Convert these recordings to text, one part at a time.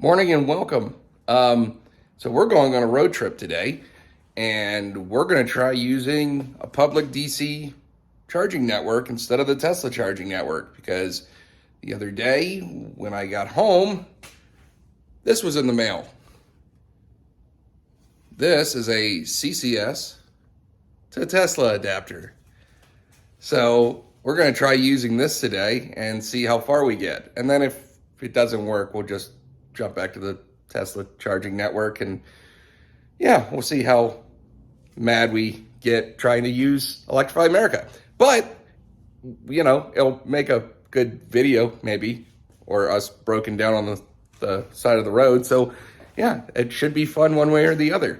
Morning and welcome. So we're going on a road trip today, and we're going to try using a public DC charging network instead of the Tesla charging network because the other day when I got home, this was in the mail. This is a CCS to Tesla adapter. So we're going to try using this today and see how far we get. And then if it doesn't work, we'll just jump back to the Tesla charging network, and yeah, we'll see how mad we get trying to use Electrify America. But it'll make a good video maybe, or us broken down on the side of the road. So yeah, it should be fun one way or the other.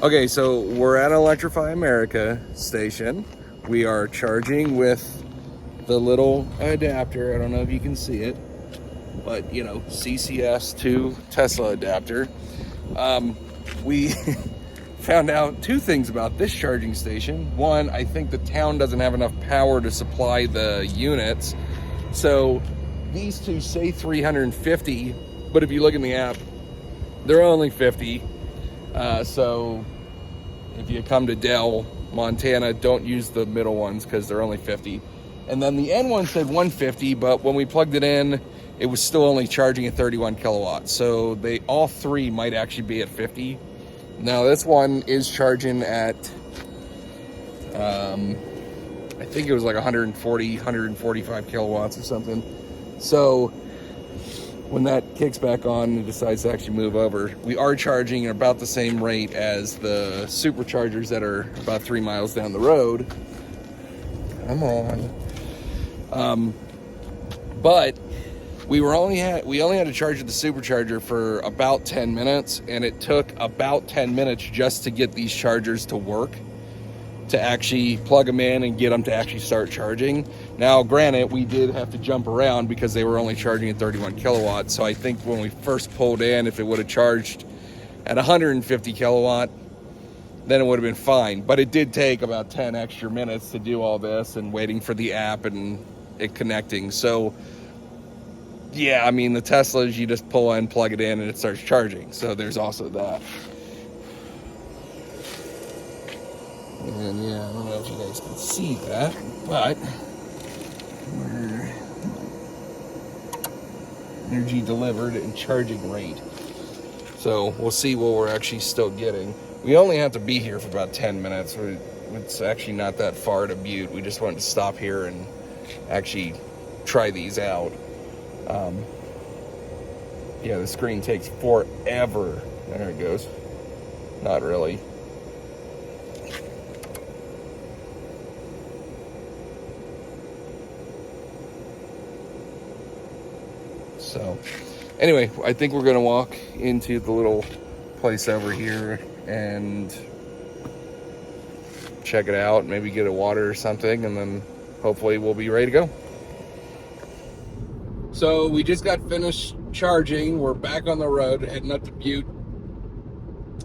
Okay, so we're at Electrify America station. We are charging with the little adapter. I don't know if you can see it, but CCS to Tesla adapter. We found out two things about this charging station. One, I think the town doesn't have enough power to supply the units. So these two say 350, but if you look in the app, they're only 50. So if you come to Helena Montana, don't use the middle ones because they're only 50. And then the end one said 150, but when we plugged it in, it was still only charging at 31 kilowatts. So all three might actually be at 50. Now this one is charging at, I think it was like 140, 145 kilowatts or something. So when that kicks back on and decides to actually move over, we are charging at about the same rate as the superchargers that are about 3 miles down the road. Come on. But we only had to charge the supercharger for about 10 minutes, and it took about 10 minutes just to get these chargers to work, to actually plug them in and get them to actually start charging. Now, granted, we did have to jump around because they were only charging at 31 kilowatts. So I think when we first pulled in, if it would have charged at 150 kilowatt, then it would have been fine. But it did take about 10 extra minutes to do all this and waiting for the app and it connecting. So yeah, I mean, the Teslas, you just pull in, plug it in, and it starts charging. So there's also that. And yeah, I don't know if you guys can see that, but we're energy delivered and charging rate. So we'll see what we're actually still getting. We only have to be here for about 10 minutes. It's actually not that far to Butte. We just wanted to stop here and actually try these out. Yeah, the screen takes forever. There it goes. Not really. So anyway, I think we're gonna walk into the little place over here and check it out, maybe get a water or something, and then hopefully we'll be ready to go. So we just got finished charging. We're back on the road heading up to Butte.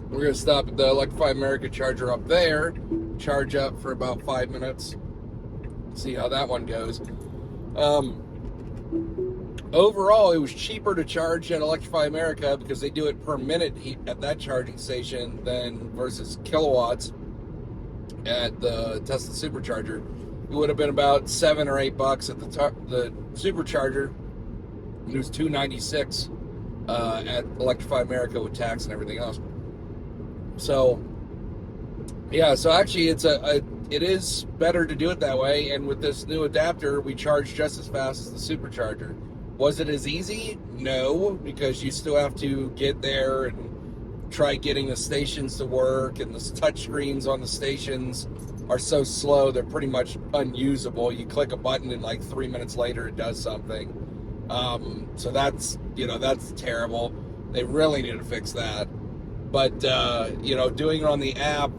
We're gonna stop at the Electrify America charger up there, charge up for about 5 minutes, see how that one goes. Overall, it was cheaper to charge at Electrify America because they do it per minute at that charging station than versus kilowatts at the Tesla supercharger. It would have been about $7 or $8 at the supercharger. It was $296 at Electrify America with tax and everything else. So yeah, so actually it's it is better to do it that way. And with this new adapter, we charge just as fast as the supercharger. Was it as easy? No, because you still have to get there and try getting the stations to work, and the touch screens on the stations are so slow they're pretty much unusable. You click a button and like 3 minutes later it does something. So that's terrible. They really need to fix that. But doing it on the app,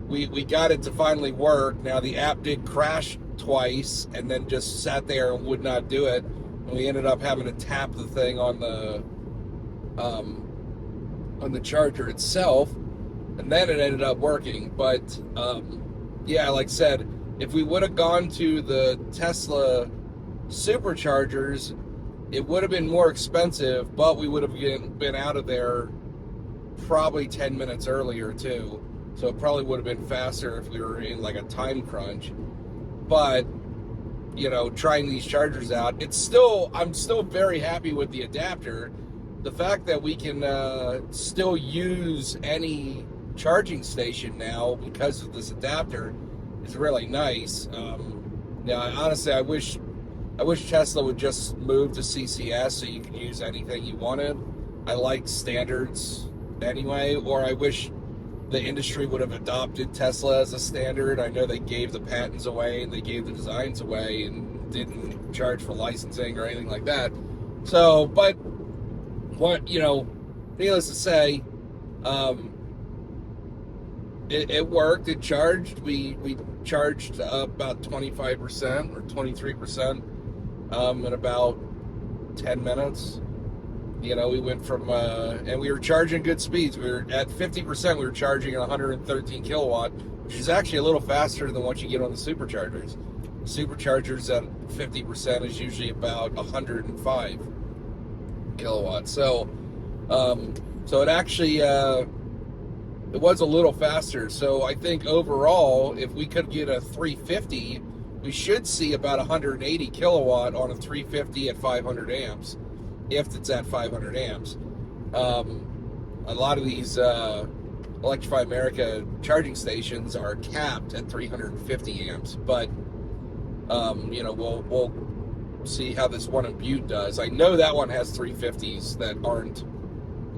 we got it to finally work. Now the app did crash twice and then just sat there and would not do it. And we ended up having to tap the thing on the charger itself, and then it ended up working. But like I said, if we would have gone to the Tesla superchargers, it would have been more expensive, but we would have been out of there probably 10 minutes earlier too. So it probably would have been faster if we were in like a time crunch. But trying these chargers out, I'm still very happy with the adapter. The fact that we can still use any charging station now because of this adapter is really nice. Now, honestly, I wish Tesla would just move to CCS so you can use anything you wanted. I like standards anyway, or I wish the industry would have adopted Tesla as a standard. I know they gave the patents away and they gave the designs away and didn't charge for licensing or anything like that. So, but needless to say, it worked. It charged. We charged about 25% or 23% in about 10 minutes. We went from, and we were charging good speeds. We were at 50%, we were charging at 113 kilowatt, which is actually a little faster than what you get on the superchargers. Superchargers at 50% is usually about 105 kilowatts. So it actually, it was a little faster. So I think overall, if we could get a 350, we should see about 180 kilowatt on a 350 at 500 amps. If it's at 500 amps. A lot of these Electrify America charging stations are capped at 350 amps, but we'll see how this one in Butte does. I know that one has 350s that aren't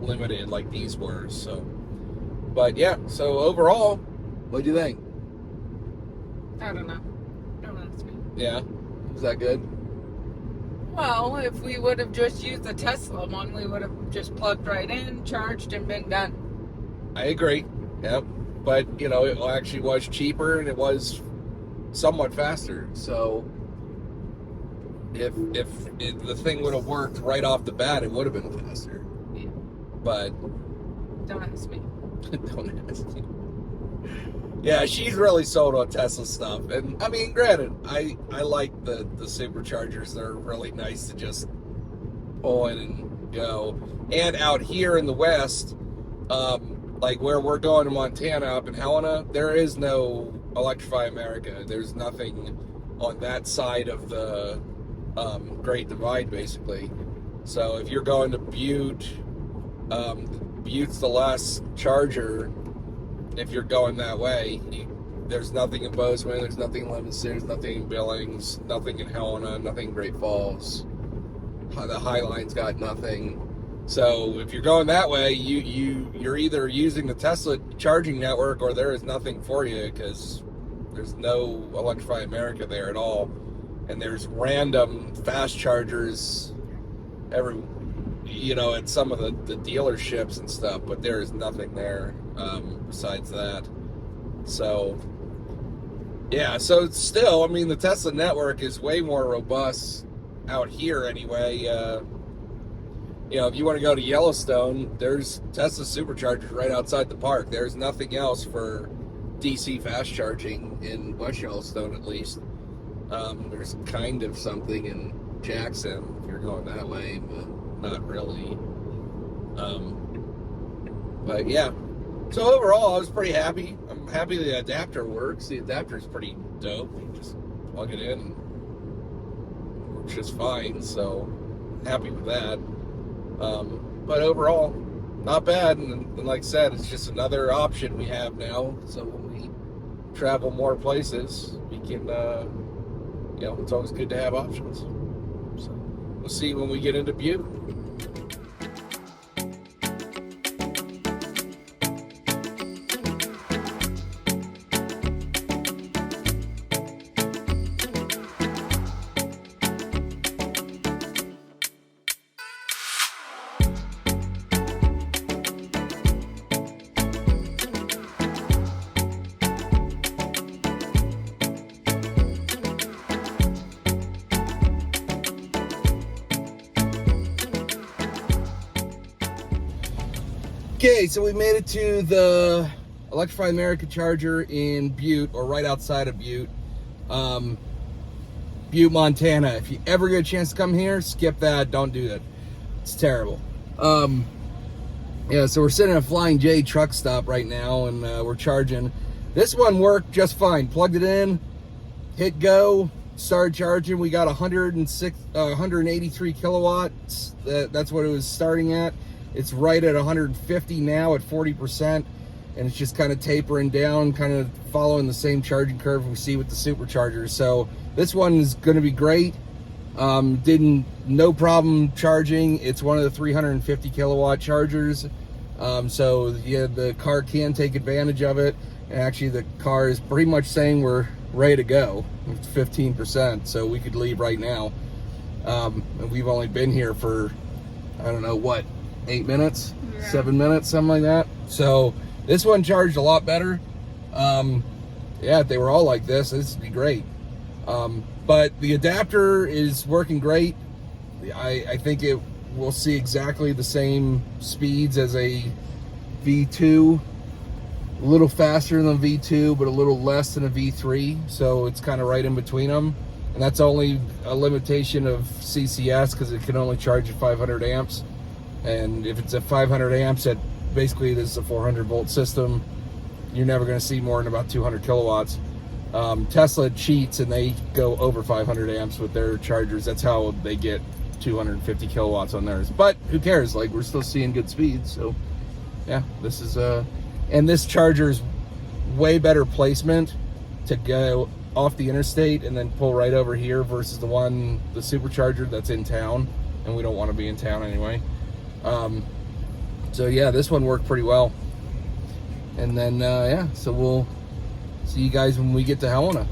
limited like these were. So, but yeah. So overall, what do you think? I don't know. Don't ask me. Yeah, is that good? Well, if we would have just used the Tesla one, we would have just plugged right in, charged, and been done. I agree. Yep. But, it actually was cheaper and it was somewhat faster. So if the thing would have worked right off the bat, it would have been faster. Yeah. But don't ask me. Don't ask me. Yeah, she's really sold on Tesla stuff. And I mean, granted, I like the superchargers. They're really nice to just pull in and go. And out here in the West, like where we're going to Montana, up in Helena, there is no Electrify America. There's nothing on that side of the Great Divide, basically. So if you're going to Butte, Butte's the last charger. If you're going that way, there's nothing in Bozeman, there's nothing in Livingston, there's nothing in Billings, nothing in Helena, nothing in Great Falls. The Highline's got nothing. So if you're going that way, you're either using the Tesla charging network or there is nothing for you because there's no Electrify America there at all. And there's random fast chargers at some of the dealerships and stuff, but there is nothing there besides that. So yeah, so still, I mean, the Tesla network is way more robust out here anyway. If you want to go to Yellowstone, there's Tesla superchargers right outside the park. There's nothing else for DC fast charging in West Yellowstone, at least. There's kind of something in Jackson if you're going that way, but not really. But yeah, so overall I was pretty happy. I'm happy the adapter works. The adapter's pretty dope. You just plug it in and it works just fine, so happy with that. But overall, not bad. And like I said, it's just another option we have now. So when we travel more places, we can, you know, it's always good to have options. So we'll see when we get into Butte. Okay, so we made it to the Electrify America charger in Butte, or right outside of Butte, Butte, Montana. If you ever get a chance to come here, skip that. Don't do that. It's terrible. Yeah, so we're sitting at a Flying J truck stop right now, and we're charging. This one worked just fine. Plugged it in, hit go, started charging. We got 183 kilowatts. That's what it was starting at. It's right at 150 now at 40%, and it's just kind of tapering down, kind of following the same charging curve we see with the superchargers. So this one is going to be great. No problem charging. It's one of the 350 kilowatt chargers. So yeah, the car can take advantage of it. And actually the car is pretty much saying we're ready to go. It's 15%, so we could leave right now. And we've only been here for, I don't know, what, 8 minutes, yeah. 7 minutes, something like that. So this one charged a lot better. Yeah, if they were all like this would be great. But the adapter is working great. I think it will see exactly the same speeds as a V2, a little faster than V2, but a little less than a V3. So it's kind of right in between them. And that's only a limitation of CCS because it can only charge at 500 amps. And if it's at 500 amps, at basically this is a 400 volt system, you're never going to see more than about 200 kilowatts. Tesla cheats and they go over 500 amps with their chargers. That's how they get 250 kilowatts on theirs. But who cares? Like, we're still seeing good speeds. So yeah, this is and this charger's way better placement to go off the interstate and then pull right over here versus the supercharger that's in town, and we don't want to be in town anyway. So yeah, this one worked pretty well. And then yeah, so we'll see you guys when we get to Helena.